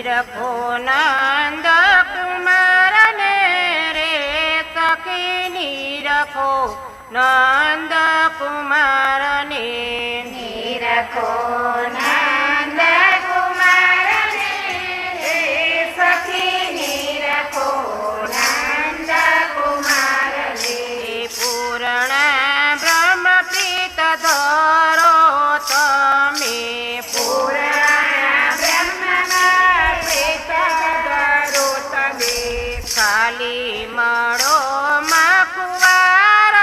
નિરખો નંદ કુમાર ને રે સખી નિરખો નંદ કુમાર ને નિરખો નંદ કુમાર ને રે સખી નિરખો નંદ કુમાર ને પૂર્ણ બ્રહ્મ પ્રીત ધરો તમે ખાલી મળો માં કુવાર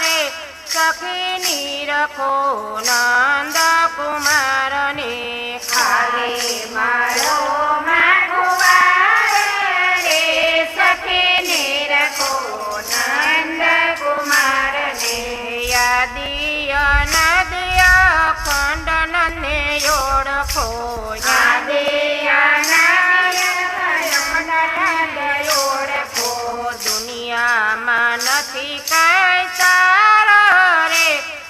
રે સખી નિરખો નંદ કુમાર ને ખાલી મળો માં કુવાર રે સખી નિરખો નંદ કુમાર ને યાદી અનાદિયા ખંડન ને ઓળખો દુનિયામાં નથી કાંઈ સાર રે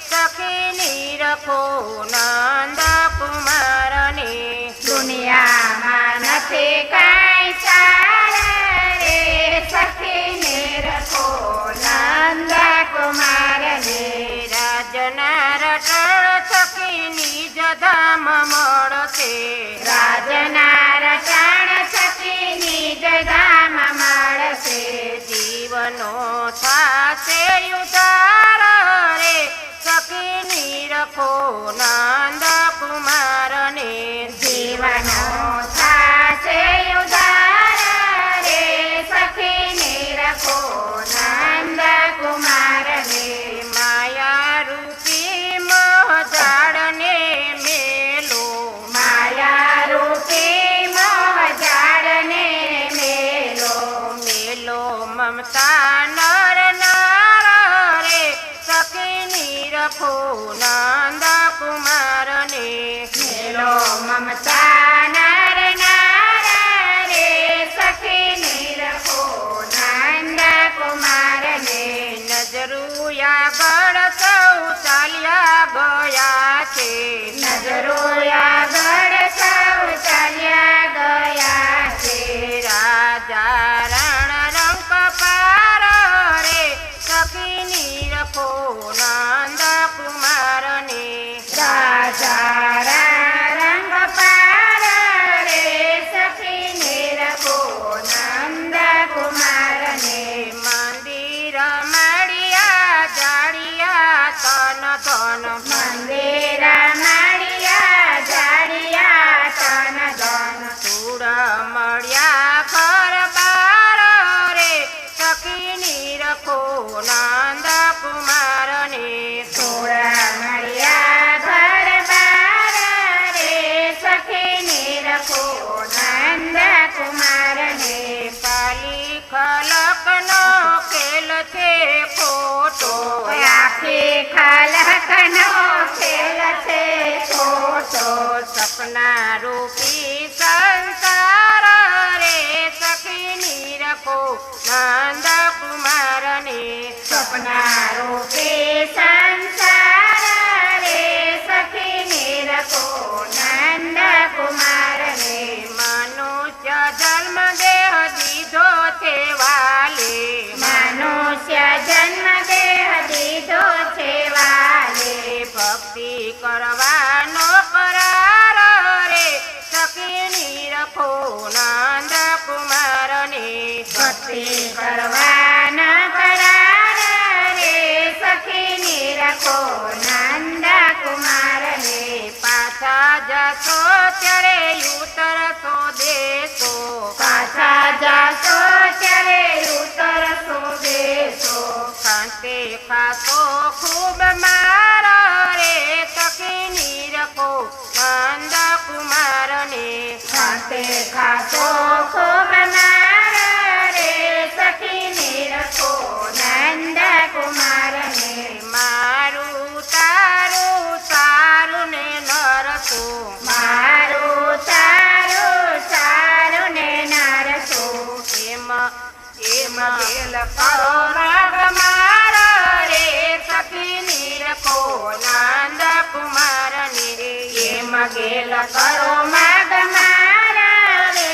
સખી નિરખો નંદ કુમાર ને દુનિયામાં નથી કાંઈ સાર રે સખી નિરખો નંદ કુમાર ને રાજના રટણ સખી નિજ ધામ મળશે રાજના રટણ સખી નિજ ધામ મળશે જીવનો થાશે ઉધાર રે સખી નિરખો નંદ કુમાર ને જીવનો થાશે ઉધાર રે સખી નિરખો નંદ કુમાર ને માયા રૂપી મોહજાળ ને મેલો માયા રૂપી મોહજાળ ને મેલો મેલો મમતા નર નાર રે સખી નિરખો નંદ કુમાર ને મેલો મમતા નર નાર રે સખી નિરખો નંદ કુમાર ને નજરું આગળ સૌ ચાલ્યા ગયા છે નજરો આગળ સૌ ચાલ્યા ગયા છે રાજા રણ રંગ પાર રે સખી નિરખો નંદ કુમાર ને રાજા રંગ પાર રે સખી નિરખો નંદ કુમાર ને મંદિર મળ્યા જાડિયા તન ધન મંદિર મળ્યા જાડિયા તન ધન ધૂળ મળ્યા ઘર બાર રે સખી નિરખો નંદ કુમાર ને થોડા મળ્યા ઘર બાર રે સખી નિરખો નંદ કુમાર ને પાલી ખલકનો ખેલ છે ખોટો આખી ખલકનો ખેલ છે ખોટો સપના રૂપી સંસાર રે સખી નિરખો નંદ કુમાર ને સપના રૂપી સંસાર રે સખી નિરખો નંદ કુમાર ને મનુષ્ય જન્મ દેહ દીધો છે વાલે મનુષ્ય જન્મ દેહ દીધો છે વાલે ભક્તિ કરવાનો કરાર રે સખી નિરખો નંદ કુમાર ને ભક્તિ કરવાના કરાર રે સખી નિરખો નંદ કુમાર ને પાછા જશો ત્યારે ઉતરશો દેશો પાછા જાશો ત્યારે ઉતરશો દેશો ખાંતે ખાશો ખૂબ માર રે સખી નિરખો નંદ કુમાર ને ખાતે ખાશો ખૂબ માર રે સખી નિરખો નંદ કુમાર ને મારું તારું સારું ને નરસું મારું તારું સારું ને નરસું એમ ગેલ કરો રાગ માર રે સખી નિરખો નંદ કુમાર ને એમ ગેલ કરો માગ મારા રે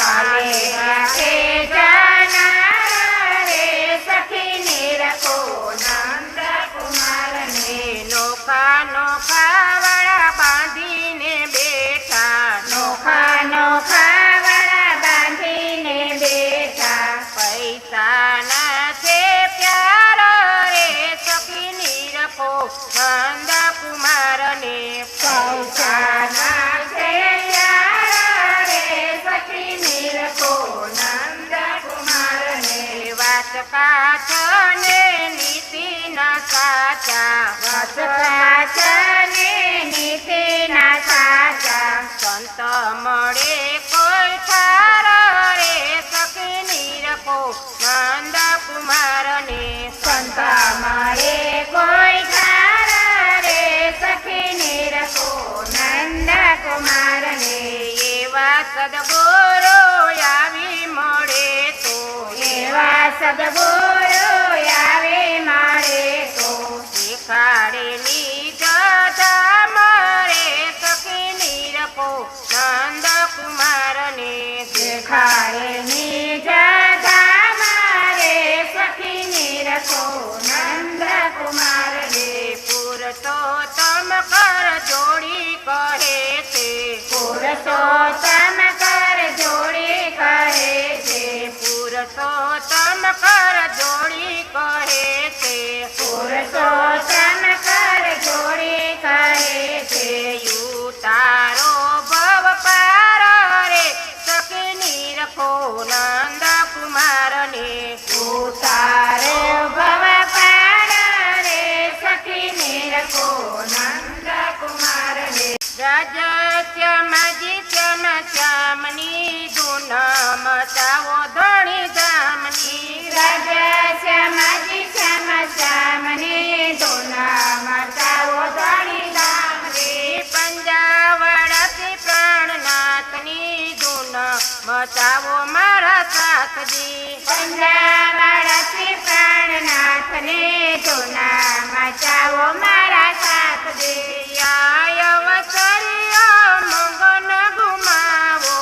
ચાલે રાખે જનાર રે સખી નિરખો નંદ કુમારને નોખા નોખા વડા બાંધીને બેઠા નોખા નોખા વડા બાંધીને બેઠા પૈસાના છે પ્યાર રે સખી નિરખો નંદ કુમારને પૈસાના છે યાર રે સખી નિરખો નંદ કુમારને વાત કાચ ને નીતિના સાચા વચકાચને નીતિના સાચા સંત મળે કોઈ ઠાર રે સખી નિરખો નંદ કુમારને સંત મળે કોઈ ધાર રે સખી નિરખો નંદ કુમારને એવા સદગુરુ આવી મળે તો એવા સદગુરુ આવે મળે તો શીખાડેલી જતા મરે સખી નિરખો નંદ કુમારને દેખાડે નિજ ધામારે સખી નિરખો નંદ કુમારને પુરુષોત્તમ કર જોડી કહે છે પુરુષોત્તમ કર જોડી કહે છે પુરુષોત્તમ કર જોડી કહે છે પુરુષોત્તમ કર જોડી કહે છે તારો ભવ પાર રે સખી નિરખો નંદ કુમારને ઉતારે ભવ પાર રે સખી નિરખો નંદ કુમારને રાજ્યમાજી શ્યામની ધૂન મચાવો ધણી ધામની રાજ્યમાજી શ્યામ શ્યામની ધૂના મચાવો ધણી ધામની પંજાવડાથી પ્રાણનાથની ધૂન મચાવો મારા સાથજી પંજાવાળાથી પ્રાણનાથને ધૂના મચાવો મારા સાથ દે અવસરિયો મંગન ગુમાવો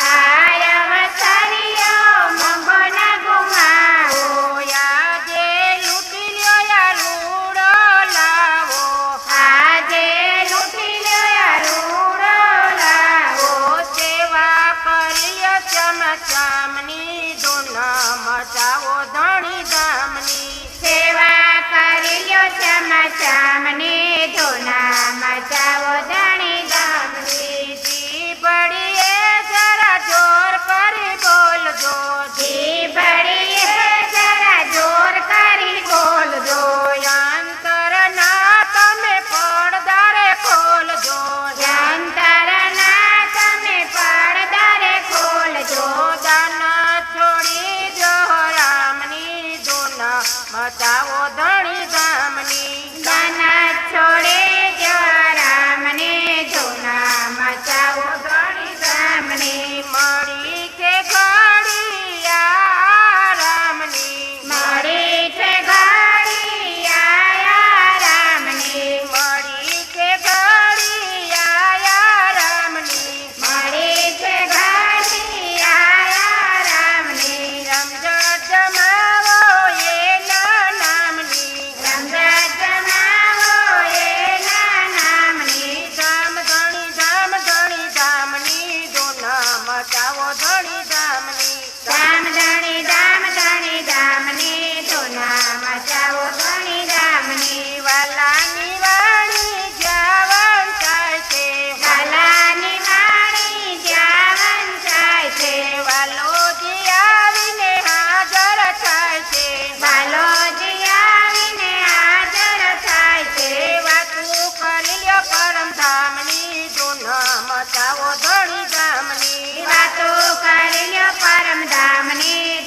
આય વસરિયો મંગન ગુમાવો આજે લૂંટી લ્યો યા રૂડો લાવો આજે લૂંટી લ્યો રૂડો લાવો સેવા કરી શ્યામની ધૂન મચાવો ધણી ધામની સેવા કરી લ્યો શ્યામ શ્યામની ધૂના મચાવો ધણી ધામની જીભડીએ જરા જોર કરી બોલજો જીભડીએ જરા જોર કરી બોલજો અંતરના તમે પડદારે ખોલજો અંતરના તમે પડદારે ખોલજો દાન છોડી જો રામની ધૂન મચાવો ધણી ધામની ગાના છોડે જો રામને ધૂના મચાવો ધણી ધામને મળી છે ઘડિયા રામની મળી છે ઘડી આયા રામની મળી છે ઘડિયા રામની મળી છે ઘડી આયા રામની રમઝટ જમાવો એના નામની રમઝટ જમાવો એના નામની ધામ ધણી ધામની ધૂન મચાવો ધણી ધામની ધામધણી ધામની ધૂના મચાવો ધણી ધામની વાલાની વાણી જ્યાં વંચાય છે વાલાની વાણી જ્યાં વંચાય છે વાલોજી આવીને હાજર થાય છે વાલોજી આવીને હાજર થાય છે વાતું કરી લ્યો પરમ ધામની ધૂન મચાવો ધણી ધામની વાતો કરી લ્યો પરમ ધામની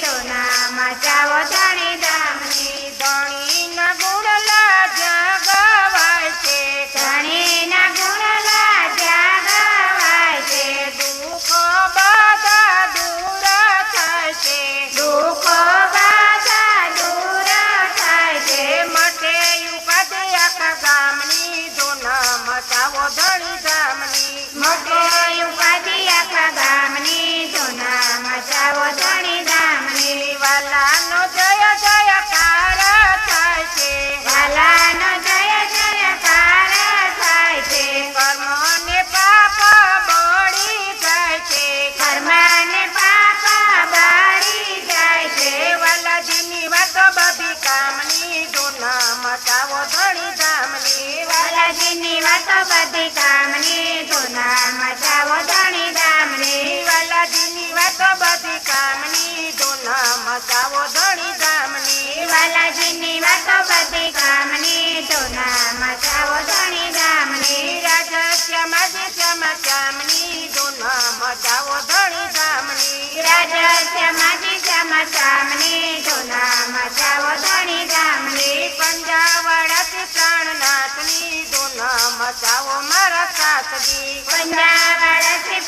ધામની ધૂન મચાવો ધણી ધામની વાલાજીની વાતો બધી કામની ધૂના મચાવો ધણી ધામની રાજશ્યામાજી શ્યામની ધૂન મચાવો ધણી ધામની રાજશ્યામાજી શ્યામની ધૂના મચાવો ધણી ધામની પંજાવાડાથી પ્રાણનાથની ધૂન મચાવો મારા સાસજી પંજાવાડાથી